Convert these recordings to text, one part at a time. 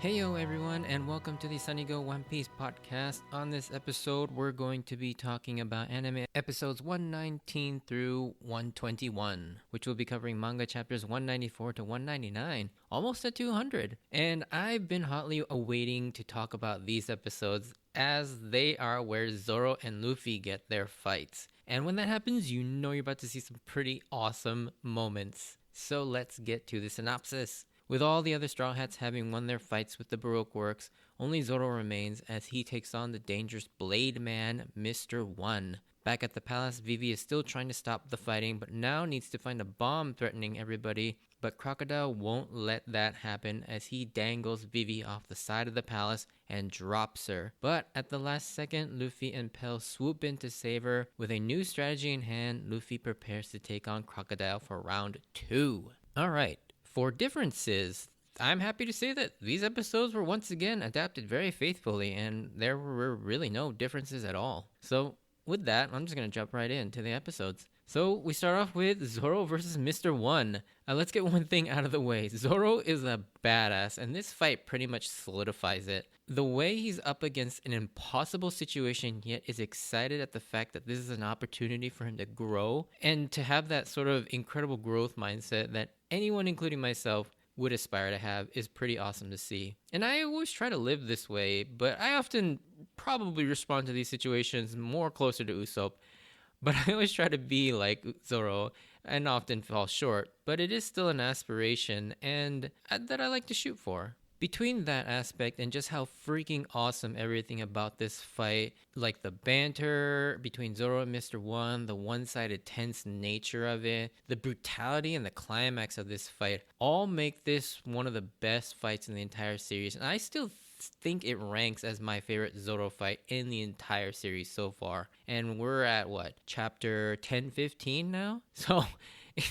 Heyo everyone, and welcome to the Sunny Go One Piece podcast. On this episode, we're going to be talking about anime episodes 119 through 121, which will be covering manga chapters 194 to 199, almost at 200. And I've been hotly awaiting to talk about these episodes as they are where Zoro and Luffy get their fights. And when that happens, you know you're about to see some pretty awesome moments. So let's get to the synopsis. With all the other Straw Hats having won their fights with the Baroque Works, only Zoro remains as he takes on the dangerous Blade Man, Mr. One. Back at the palace, Vivi is still trying to stop the fighting, but now needs to find a bomb threatening everybody. But Crocodile won't let that happen as he dangles Vivi off the side of the palace and drops her. But at the last second, Luffy and Pell swoop in to save her. With a new strategy in hand, Luffy prepares to take on Crocodile for round 2. Alright. For differences, I'm happy to say that these episodes were once again adapted very faithfully, and there were really no differences at all. So, with that, I'm just going to jump right into the episodes. So, we start off with Zoro versus Mr. One. Let's get one thing out of the way. Zoro is a badass, and this fight pretty much solidifies it. The way he's up against an impossible situation, yet is excited at the fact that this is an opportunity for him to grow, and to have that sort of incredible growth mindset that anyone, including myself, would aspire to have is pretty awesome to see. And I always try to live this way, but I often probably respond to these situations more closer to Usopp. But I always try to be like Zoro and often fall short, but it is still an aspiration and that I like to shoot for. Between that aspect and just how freaking awesome everything about this fight, like the banter between Zoro and Mr. One, the one-sided tense nature of it, the brutality and the climax of this fight, all make this one of the best fights in the entire series. And I still think it ranks as my favorite Zoro fight in the entire series so far. And we're at what, chapter 10-15 now? So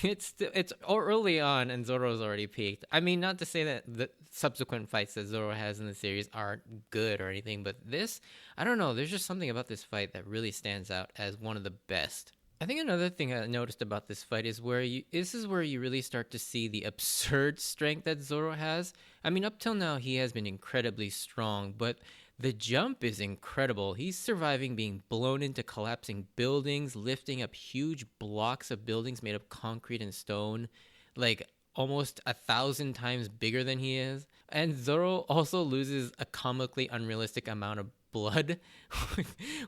it's early on and Zoro's already peaked. I mean, not to say that the subsequent fights that Zoro has in the series aren't good or anything, but this, I don't know, there's just something about this fight that really stands out as one of the best. I think another thing I noticed about this fight is this is where you really start to see the absurd strength that Zoro has. I mean, up till now he has been incredibly strong, but the jump is incredible. He's surviving being blown into collapsing buildings, lifting up huge blocks of buildings made of concrete and stone, like almost 1,000 times bigger than he is. And Zoro also loses a comically unrealistic amount of blood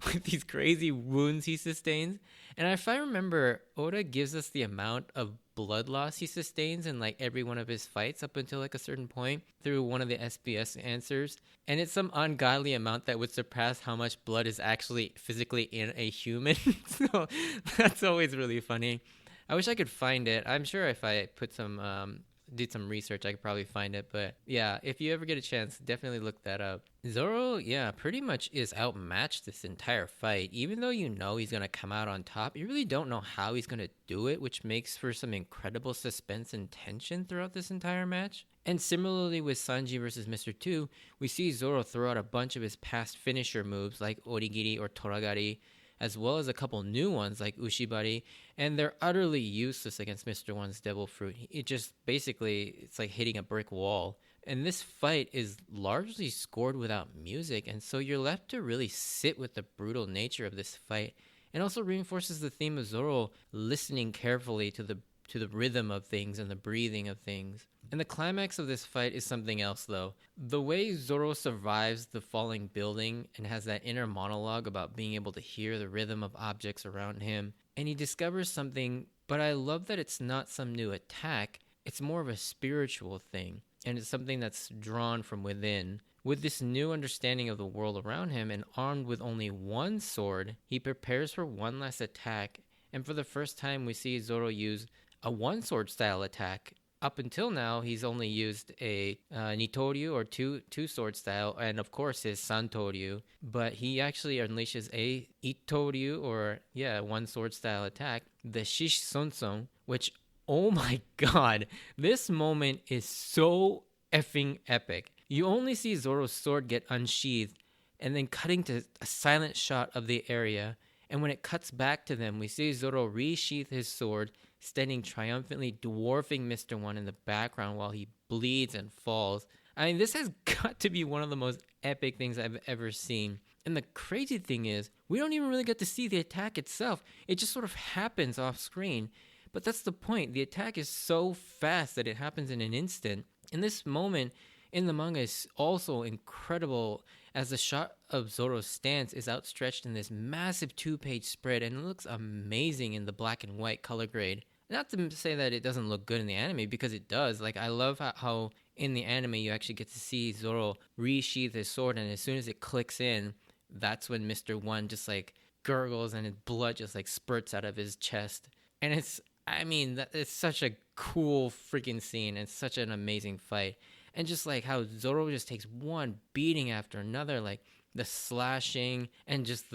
with these crazy wounds he sustains. And if I remember, Oda gives us the amount of blood loss he sustains in like every one of his fights up until like a certain point through one of the SBS answers. And it's some ungodly amount that would surpass how much blood is actually physically in a human. So that's always really funny. I wish I could find it. I'm sure if I put did some research, I could probably find it. But yeah, if you ever get a chance, definitely look that up. Zoro, yeah, pretty much is outmatched this entire fight. Even though you know he's going to come out on top, you really don't know how he's going to do it, which makes for some incredible suspense and tension throughout this entire match. And similarly with Sanji versus Mr. 2, we see Zoro throw out a bunch of his past finisher moves like Origiri or Toragari, as well as a couple new ones like Ushibari, and they're utterly useless against Mr. One's Devil Fruit. It just basically, it's like hitting a brick wall. And this fight is largely scored without music, and so you're left to really sit with the brutal nature of this fight. And also reinforces the theme of Zoro listening carefully to the rhythm of things and the breathing of things. And the climax of this fight is something else, though. The way Zoro survives the falling building and has that inner monologue about being able to hear the rhythm of objects around him, and he discovers something, but I love that it's not some new attack, it's more of a spiritual thing, and it's something that's drawn from within. With this new understanding of the world around him and armed with only one sword, he prepares for one last attack, and for the first time we see Zoro use a one-sword style attack. Up until now, he's only used a Nitoryu or two-sword style, and of course his Santoryu. But he actually unleashes a Itoryu or one-sword style attack, the Shish Sonsong, which, oh my god, this moment is so effing epic. You only see Zoro's sword get unsheathed, and then cutting to a silent shot of the area. And when it cuts back to them, we see Zoro resheath his sword, standing triumphantly, dwarfing Mr. One in the background while he bleeds and falls. I mean, this has got to be one of the most epic things I've ever seen. And the crazy thing is, we don't even really get to see the attack itself. It just sort of happens off screen. But that's the point. The attack is so fast that it happens in an instant. And this moment in the manga is also incredible, as the shot of Zoro's stance is outstretched in this massive 2-page spread, and it looks amazing in the black and white color grade. Not to say that it doesn't look good in the anime, because it does. Like, I love how in the anime you actually get to see Zoro resheath his sword, and as soon as it clicks in, that's when Mr. One just like gurgles and his blood just like spurts out of his chest. And it's such a cool freaking scene. It's such an amazing fight. And just like how Zoro just takes one beating after another, like the slashing and just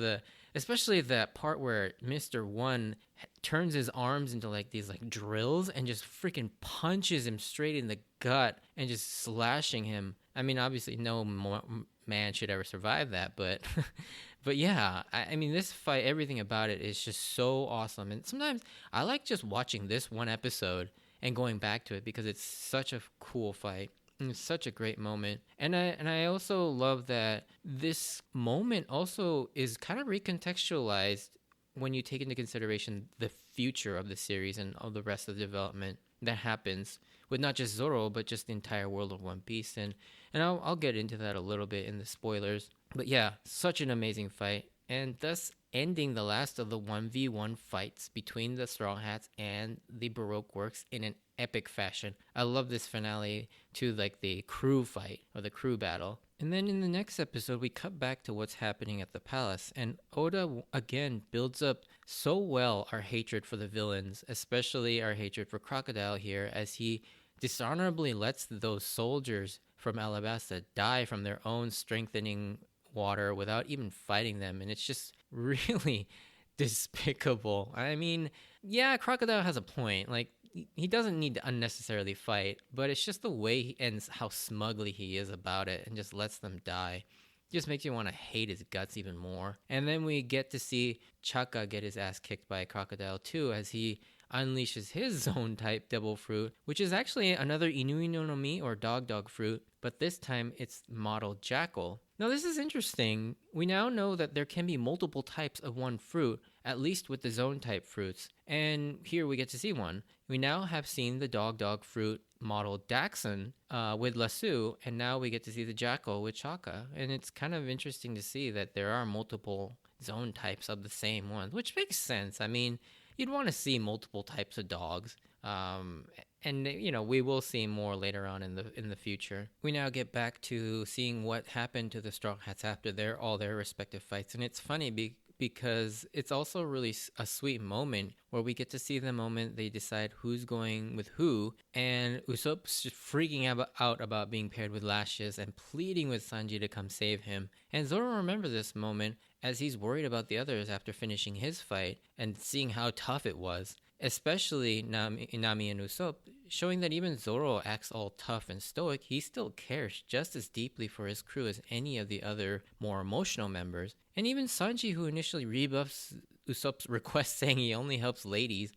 especially that part where Mr. One turns his arms into like these like drills and just freaking punches him straight in the gut and just slashing him. I mean, obviously no man should ever survive that, but but yeah, I mean, this fight, everything about it is just so awesome. And sometimes I like just watching this one episode and going back to it because it's such a cool fight. And it's such a great moment. And I also love that this moment also is kind of recontextualized when you take into consideration the future of the series and all the rest of the development that happens with not just Zoro, but just the entire world of One Piece. And I'll get into that a little bit in the spoilers. But yeah, such an amazing fight. And thus ending the last of the 1v1 fights between the Straw Hats and the Baroque Works in an epic fashion. I love this finale to like the crew fight or the crew battle. And then in the next episode, we cut back to what's happening at the palace. And Oda again builds up so well our hatred for the villains, especially our hatred for Crocodile here, as he dishonorably lets those soldiers from Alabasta die from their own strengthening water without even fighting them. And it's just really despicable. I mean, yeah, Crocodile has a point. Like, he doesn't need to unnecessarily fight, but it's just the way he ends, how smugly he is about it, and just lets them die. It just makes you want to hate his guts even more. And then we get to see Chaka get his ass kicked by a crocodile too, as he unleashes his zone type devil fruit, which is actually another Inui no Mi or dog fruit, but this time it's modeled jackal. Now this is interesting. We now know that there can be multiple types of one fruit, at least with the zone type fruits, and here we get to see one. We now have seen the dog fruit modeled Daxon with Lasso, and now we get to see the jackal with Chaka, and it's kind of interesting to see that there are multiple zone types of the same one, which makes sense. I mean, you'd want to see multiple types of dogs, and you know, we will see more later on in the future. We now get back to seeing what happened to the Straw Hats after all their respective fights, and it's funny because it's also really a sweet moment where we get to see the moment they decide who's going with who, and Usopp's just freaking out about being paired with Lashes and pleading with Sanji to come save him. And Zoro remembers this moment as he's worried about the others after finishing his fight and seeing how tough it was, especially Nami and Usopp, showing that even Zoro acts all tough and stoic, he still cares just as deeply for his crew as any of the other more emotional members. And even Sanji, who initially rebuffs Usopp's request saying he only helps ladies,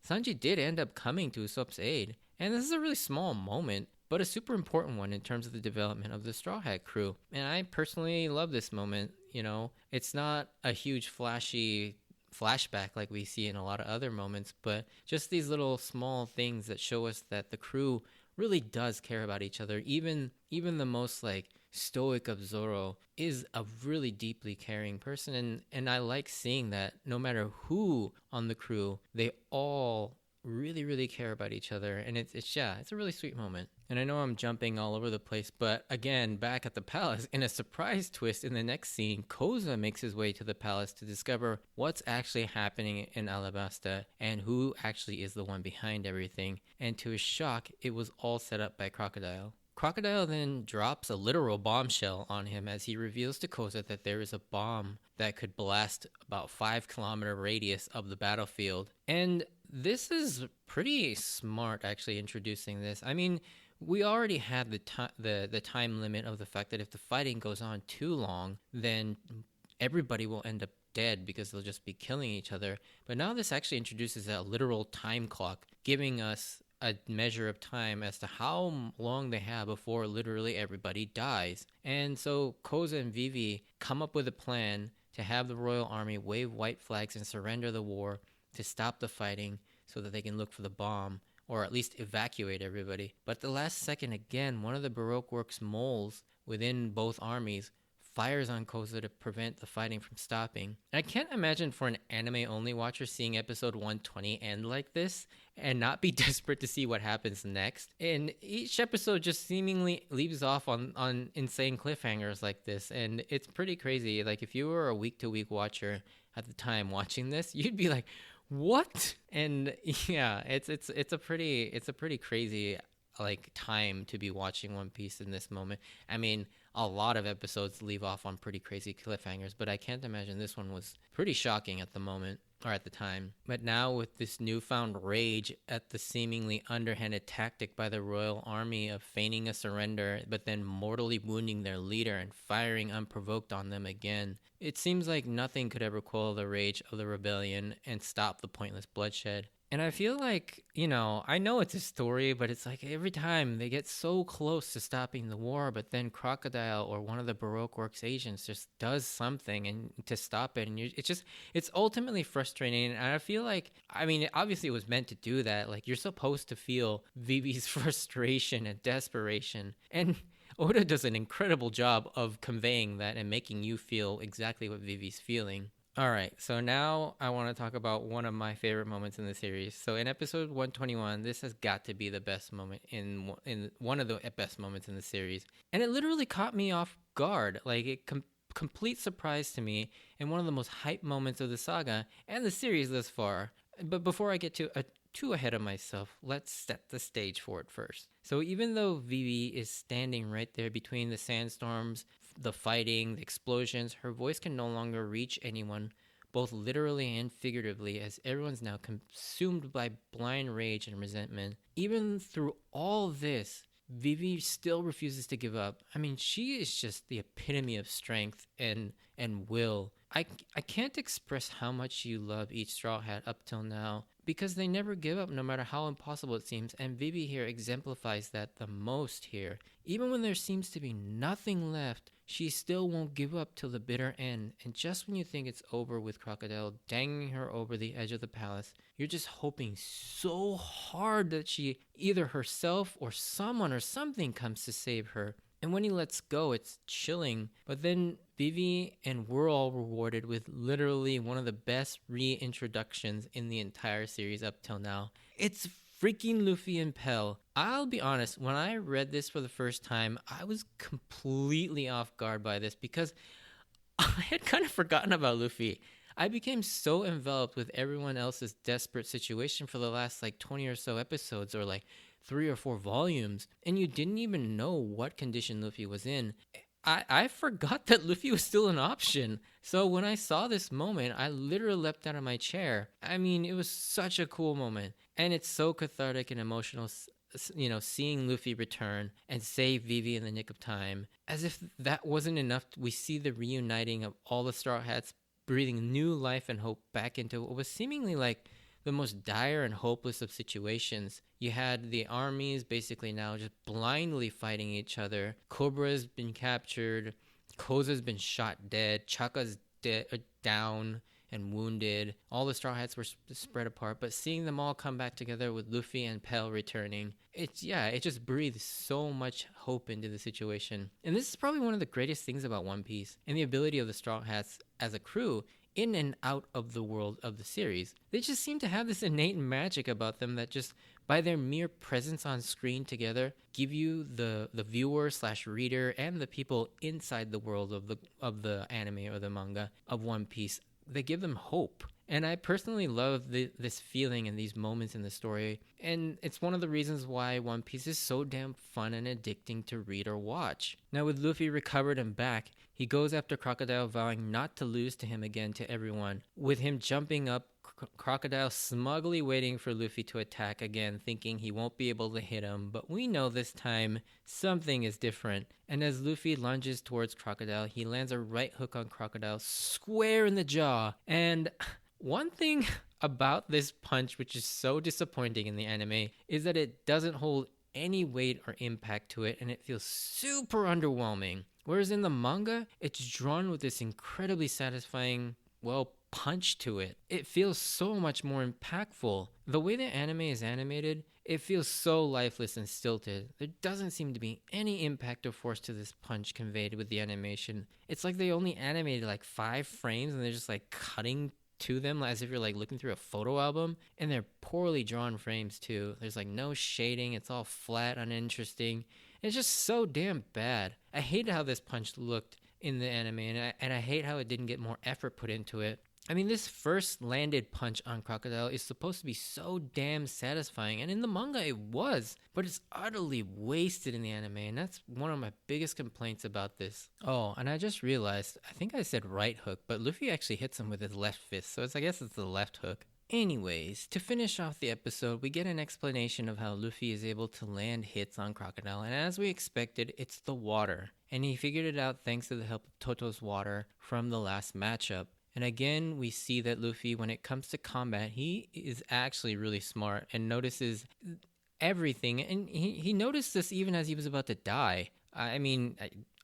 Sanji did end up coming to Usopp's aid. And this is a really small moment, but a super important one in terms of the development of the Straw Hat crew. And I personally love this moment. You know, it's not a huge flashy flashback like we see in a lot of other moments, but just these little small things that show us that the crew really does care about each other. Even the most like stoic of Zoro is a really deeply caring person, and I like seeing that no matter who on the crew, they all really care about each other. And it's a really sweet moment. And I know I'm jumping all over the place, but again, back at the palace, in a surprise twist in the next scene, Koza makes his way to the palace to discover what's actually happening in Alabasta and who actually is the one behind everything. And to his shock, it was all set up by Crocodile. Crocodile then drops a literal bombshell on him as he reveals to Koza that there is a bomb that could blast about 5-kilometer radius of the battlefield. And this is pretty smart, actually, introducing this. I mean, we already had the time limit of the fact that if the fighting goes on too long, then everybody will end up dead because they'll just be killing each other. But now this actually introduces a literal time clock, giving us a measure of time as to how long they have before literally everybody dies. And so Koza and Vivi come up with a plan to have the royal army wave white flags and surrender the war to stop the fighting so that they can look for the bomb or at least evacuate everybody. But at the last second, again, one of the Baroque Works moles within both armies fires on Koza to prevent the fighting from stopping. And I can't imagine for an anime-only watcher seeing episode 120 end like this and not be desperate to see what happens next. And each episode just seemingly leaves off on insane cliffhangers like this, and it's pretty crazy. Like, if you were a week-to-week watcher at the time watching this, you'd be like, what? And yeah, it's a pretty crazy like time to be watching One Piece in this moment. I mean, a lot of episodes leave off on pretty crazy cliffhangers, but I can't imagine this one was pretty shocking at the moment or at the time. But now with this newfound rage at the seemingly underhanded tactic by the royal army of feigning a surrender but then mortally wounding their leader and firing unprovoked on them again, it seems like nothing could ever quell the rage of the rebellion and stop the pointless bloodshed. And I feel like, I know it's a story, but it's like every time they get so close to stopping the war, but then Crocodile or one of the Baroque Works agents just does something and to stop it. And it's ultimately frustrating. And I feel like, I mean, obviously it was meant to do that. Like, you're supposed to feel Vivi's frustration and desperation. And Oda does an incredible job of conveying that and making you feel exactly what Vivi's feeling. All right, so now I want to talk about one of my favorite moments in the series. So in episode 121, this has got to be the best moment in one of the best moments in the series, and it literally caught me off guard. Like, complete surprise to me, and one of the most hype moments of the saga and the series thus far. But before I get too ahead of myself, let's set the stage for it first. So even though Vivi is standing right there between the sandstorms, the fighting, the explosions, her voice can no longer reach anyone, both literally and figuratively, as everyone's now consumed by blind rage and resentment. Even through all this, Vivi still refuses to give up. I mean, she is just the epitome of strength and will. I can't express how much you love each Straw Hat up till now, because they never give up no matter how impossible it seems, and Vivi here exemplifies that the most here. Even when there seems to be nothing left, she still won't give up till the bitter end, and just when you think it's over with Crocodile dangling her over the edge of the palace, you're just hoping so hard that she, either herself or someone or something, comes to save her. And when he lets go, it's chilling. But then Vivi and we're all rewarded with literally one of the best reintroductions in the entire series up till now. It's freaking Luffy and Pell. I'll be honest, when I read this for the first time, I was completely off guard by this because I had kind of forgotten about Luffy. I became so enveloped with everyone else's desperate situation for the last 20 or so episodes, or 3 or 4 volumes, and you didn't even know what condition Luffy was in. I forgot that Luffy was still an option. So when I saw this moment, I literally leapt out of my chair. I mean, it was such a cool moment. And it's so cathartic and emotional, seeing Luffy return and save Vivi in the nick of time. As if that wasn't enough, we see the reuniting of all the Straw Hats, breathing new life and hope back into what was seemingly the most dire and hopeless of situations. You had the armies basically now just blindly fighting each other. Cobra's been captured. Koza's been shot dead. Chaka's down and wounded. All the Straw Hats were spread apart. But seeing them all come back together with Luffy and Pell returning, it just breathes so much hope into the situation. And this is probably one of the greatest things about One Piece and the ability of the Straw Hats as a crew in and out of the world of the series. They just seem to have this innate magic about them that just by their mere presence on screen together give you the viewer / reader and the people inside the world of the anime or the manga of One Piece, they give them hope. And I personally love this feeling and these moments in the story. And it's one of the reasons why One Piece is so damn fun and addicting to read or watch. Now with Luffy recovered and back, he goes after Crocodile, vowing not to lose to him again to everyone. With him jumping up, Crocodile smugly waiting for Luffy to attack again, thinking he won't be able to hit him. But we know this time something is different. And as Luffy lunges towards Crocodile, he lands a right hook on Crocodile square in the jaw. And one thing about this punch, which is so disappointing in the anime, is that it doesn't hold any weight or impact to it, and it feels super underwhelming. Whereas in the manga, it's drawn with this incredibly satisfying, well, punch to it. It feels so much more impactful. The way the anime is animated, it feels so lifeless and stilted. There doesn't seem to be any impact or force to this punch conveyed with the animation. It's like they only animated like 5 frames and they're just like cutting to them as if you're like looking through a photo album, and they're poorly drawn frames too. There's like no shading, it's all flat, uninteresting. It's just so damn bad. I hate how this punch looked in the anime, and I hate how it didn't get more effort put into it. I mean, this first landed punch on Crocodile is supposed to be so damn satisfying, and in the manga it was, but it's utterly wasted in the anime, and that's one of my biggest complaints about this. Oh, and I just realized, I think I said right hook, but Luffy actually hits him with his left fist, so I guess it's the left hook. Anyways, to finish off the episode, we get an explanation of how Luffy is able to land hits on Crocodile, and as we expected, it's the water. And he figured it out thanks to the help of Toto's water from the last matchup. And again, we see that Luffy, when it comes to combat, he is actually really smart and notices everything. And he noticed this even as he was about to die. I mean,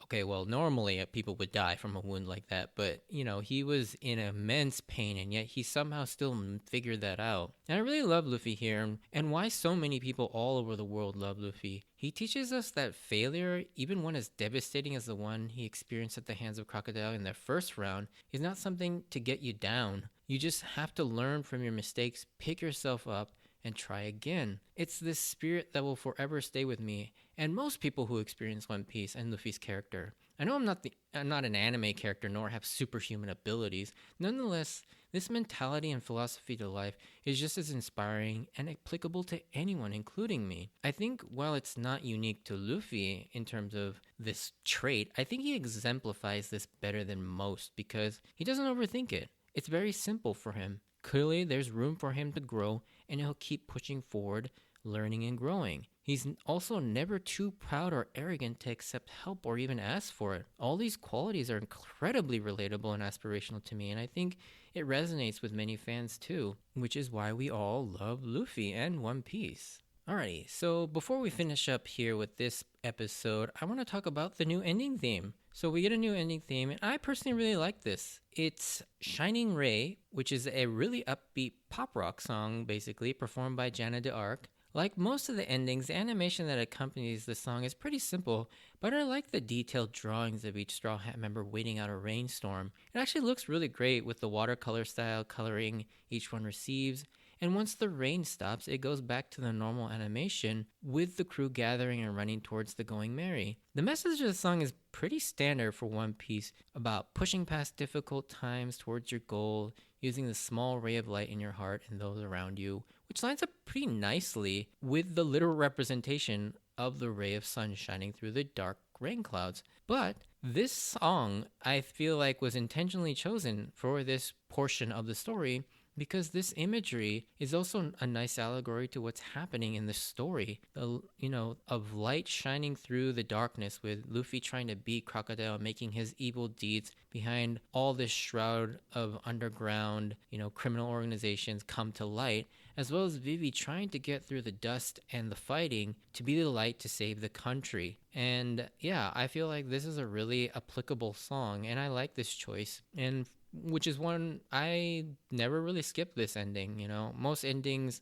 okay, well, normally people would die from a wound like that, but, you know, he was in immense pain, and yet he somehow still figured that out. And I really love Luffy here, and why so many people all over the world love Luffy. He teaches us that failure, even one as devastating as the one he experienced at the hands of Crocodile in their first round, is not something to get you down. You just have to learn from your mistakes, pick yourself up, and try again. It's this spirit that will forever stay with me, and most people who experience One Piece and Luffy's character. I know I'm not an anime character nor have superhuman abilities. Nonetheless, this mentality and philosophy to life is just as inspiring and applicable to anyone, including me. I think while it's not unique to Luffy in terms of this trait, I think he exemplifies this better than most because he doesn't overthink it. It's very simple for him. Clearly, there's room for him to grow, and he'll keep pushing forward, learning and growing. He's also never too proud or arrogant to accept help or even ask for it. All these qualities are incredibly relatable and aspirational to me, and I think it resonates with many fans too, which is why we all love Luffy and One Piece. Alrighty, so before we finish up here with this episode, I want to talk about the new ending theme. So we get a new ending theme, and I personally really like this. It's Shining Ray, which is a really upbeat pop rock song, basically, performed by Jana d'Arc. Like most of the endings, the animation that accompanies the song is pretty simple, but I like the detailed drawings of each Straw Hat member waiting out a rainstorm. It actually looks really great with the watercolor style coloring each one receives. And once the rain stops, it goes back to the normal animation with the crew gathering and running towards the Going Merry. The message of the song is pretty standard for One Piece about pushing past difficult times towards your goal, using the small ray of light in your heart and those around you, which lines up pretty nicely with the literal representation of the ray of sun shining through the dark rain clouds. But this song, I feel like, was intentionally chosen for this portion of the story because this imagery is also a nice allegory to what's happening in the story. Of light shining through the darkness with Luffy trying to beat Crocodile, making his evil deeds behind all this shroud of underground, criminal organizations come to light, as well as Vivi trying to get through the dust and the fighting to be the light to save the country. And yeah, I feel like this is a really applicable song, and I like this choice. And which is one I never really skip this ending. Most endings,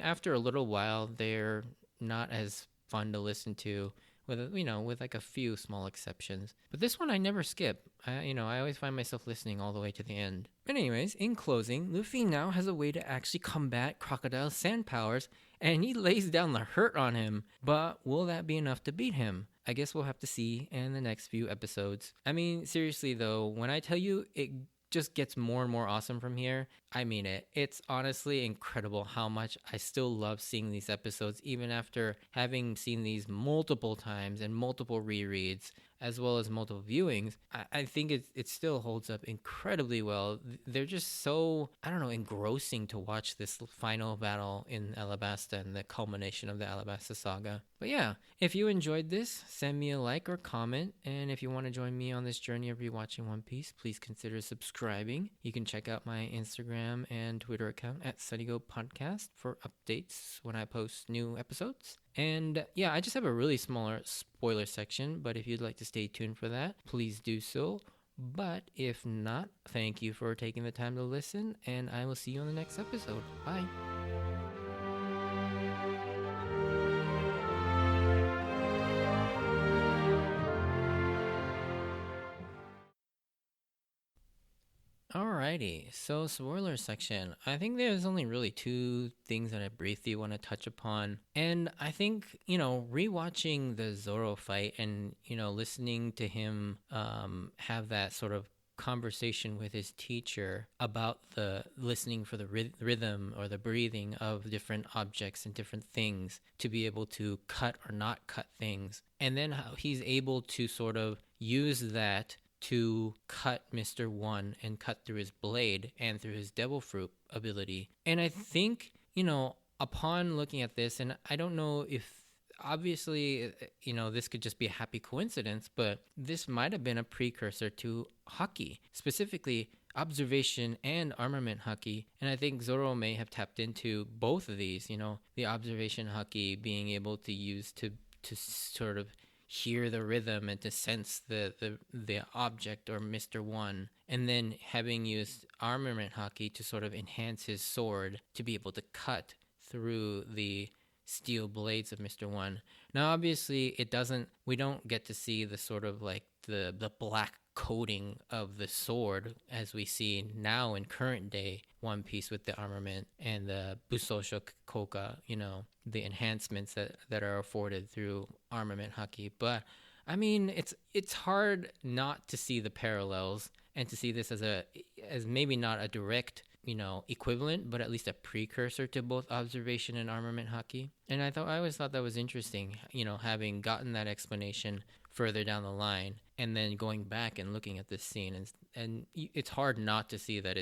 after a little while, they're not as fun to listen to, with like a few small exceptions. But this one I never skip. I always find myself listening all the way to the end. But anyways, in closing, Luffy now has a way to actually combat Crocodile's sand powers, and he lays down the hurt on him. But will that be enough to beat him? I guess we'll have to see in the next few episodes. I mean, seriously though, when I tell you it just gets more and more awesome from here, I mean it. It's honestly incredible how much I still love seeing these episodes, even after having seen these multiple times and multiple rereads. as well as multiple viewings, I think it still holds up incredibly well. They're just so, I don't know, engrossing to watch this final battle in Alabasta and the culmination of the Alabasta saga. But yeah, if you enjoyed this, send me a like or comment. And if you want to join me on this journey of rewatching One Piece, please consider subscribing. You can check out my Instagram and Twitter account at SunnyGo Podcast for updates when I post new episodes. And yeah, I just have a really smaller spoiler section, but if you'd like to stay tuned for that, please do so. But if not, thank you for taking the time to listen, and I will see you on the next episode. Bye. Alrighty, so spoiler section. I think there's only really two things that I briefly want to touch upon. And I think, rewatching the Zoro fight and, listening to him have that sort of conversation with his teacher about the listening for the rhythm or the breathing of different objects and different things to be able to cut or not cut things. And then how he's able to sort of use that to cut Mr. One and cut through his blade and through his devil fruit ability. And I think, upon looking at this, and I don't know if obviously, this could just be a happy coincidence, but this might have been a precursor to Haki, specifically observation and armament Haki. And I think Zoro may have tapped into both of these, the observation Haki being able to use to sort of hear the rhythm and to sense the object or Mr. One, and then having used armament Haki to sort of enhance his sword to be able to cut through the steel blades of Mr. One. Now obviously we don't get to see the sort of like the black coating of the sword as we see now in current day One Piece with the armament and the Busosho Koka, the enhancements that are afforded through armament Haki. But I mean, it's hard not to see the parallels and to see this as maybe not a direct equivalent, but at least a precursor to both observation and armament Haki. And I always thought that was interesting, having gotten that explanation further down the line and then going back and looking at this scene, and it's hard not to see that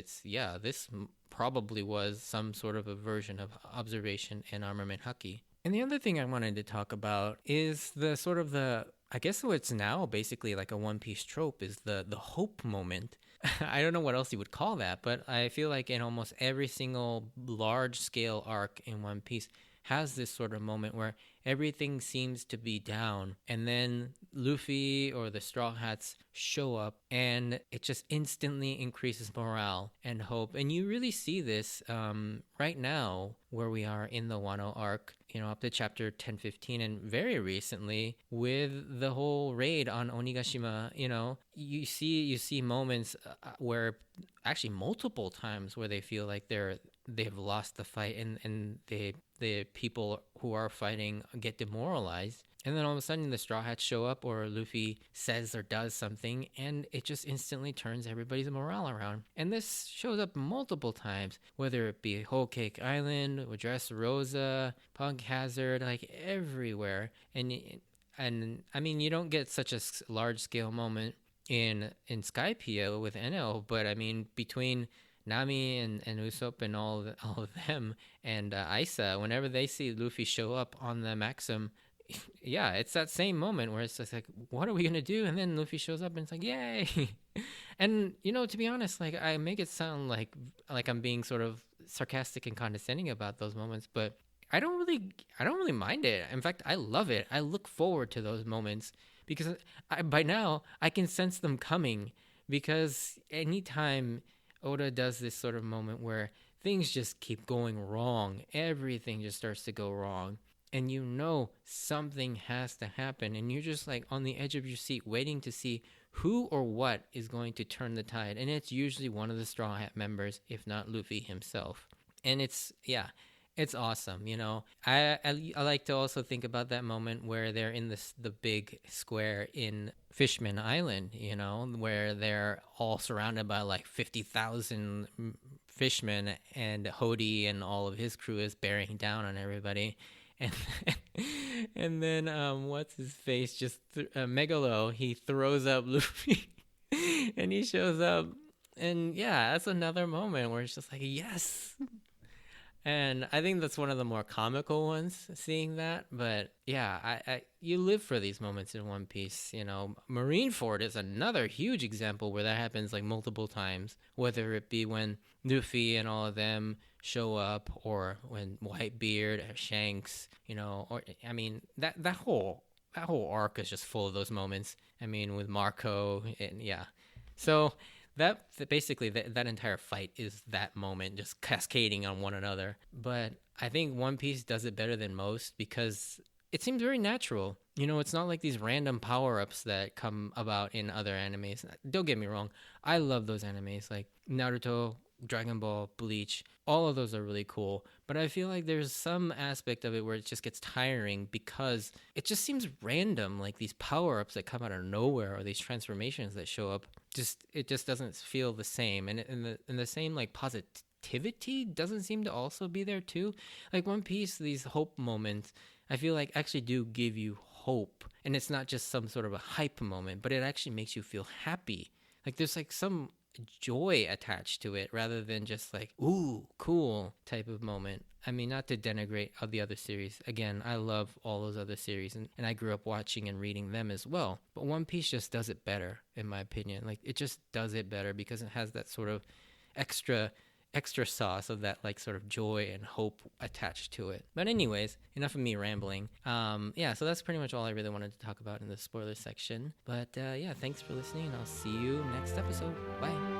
this probably was some sort of a version of observation and armament Haki. And the other thing I wanted to talk about is the sort of I guess what's now basically like a One Piece trope is the hope moment. I don't know what else you would call that, but I feel like in almost every single large-scale arc in One Piece has this sort of moment where everything seems to be down, and then Luffy or the Straw Hats show up, and it just instantly increases morale and hope. And you really see this right now where we are in the Wano arc, up to chapter 10-15, and very recently with the whole raid on Onigashima. You see moments where actually multiple times where they feel like they've lost the fight, and the people who are fighting get demoralized. And then all of a sudden the Straw Hats show up, or Luffy says or does something, and it just instantly turns everybody's morale around. And this shows up multiple times, whether it be Whole Cake Island, Dressrosa, Punk Hazard, like everywhere. And I mean, you don't get such a large scale moment in Skypiea with Enel, but I mean, between Nami and Usopp and all of them and Isa, whenever they see Luffy show up on the Maxim, yeah, it's that same moment where it's just like, what are we gonna do? And then Luffy shows up and it's like, yay! And to be honest, like, I make it sound like I'm being sort of sarcastic and condescending about those moments, but I don't really mind it. In fact, I love it. I look forward to those moments because by now I can sense them coming, because anytime Oda does this sort of moment where things just keep going wrong, everything just starts to go wrong, and something has to happen, and you're just like on the edge of your seat waiting to see who or what is going to turn the tide. And it's usually one of the Straw Hat members, if not Luffy himself. And it's awesome. I like to also think about that moment where they're in the big square in Fishman Island, where they're all surrounded by like 50,000 fishmen, and Hody and all of his crew is bearing down on everybody. And And then what's his face? Just Megalo. He throws up Luffy, and he shows up, and yeah, that's another moment where it's just like yes. And I think that's one of the more comical ones, seeing that. But yeah, you live for these moments in One Piece. You know, Marineford is another huge example where that happens like multiple times. Whether it be when Luffy and all of them show up, or when Whitebeard, or Shanks, you know, or I mean that whole arc is just full of those moments. I mean, with Marco, and yeah, so that basically that entire fight is that moment just cascading on one another. But I think One Piece does it better than most because it seems very natural. You know, it's not like these random power-ups that come about in other animes. Don't get me wrong, I love those animes like Naruto, Dragon Ball, Bleach. All of those are really cool, but I feel like there's some aspect of it where it just gets tiring because it just seems random, like these power-ups that come out of nowhere or these transformations that show up. It just doesn't feel the same, and the same like positivity doesn't seem to also be there too. Like One Piece, these hope moments, I feel like actually do give you hope, and it's not just some sort of a hype moment, but it actually makes you feel happy. Like there's like some joy attached to it rather than just like ooh cool type of moment. I mean, not to denigrate all the other series, again, I love all those other series, and I grew up watching and reading them as well, but One Piece just does it better in my opinion. Like it just does it better because it has that sort of extra sauce of that like sort of joy and hope attached to it. But anyways, enough of me rambling. Yeah, so that's pretty much all I really wanted to talk about in the spoiler section. But yeah, thanks for listening, and I'll see you next episode. Bye.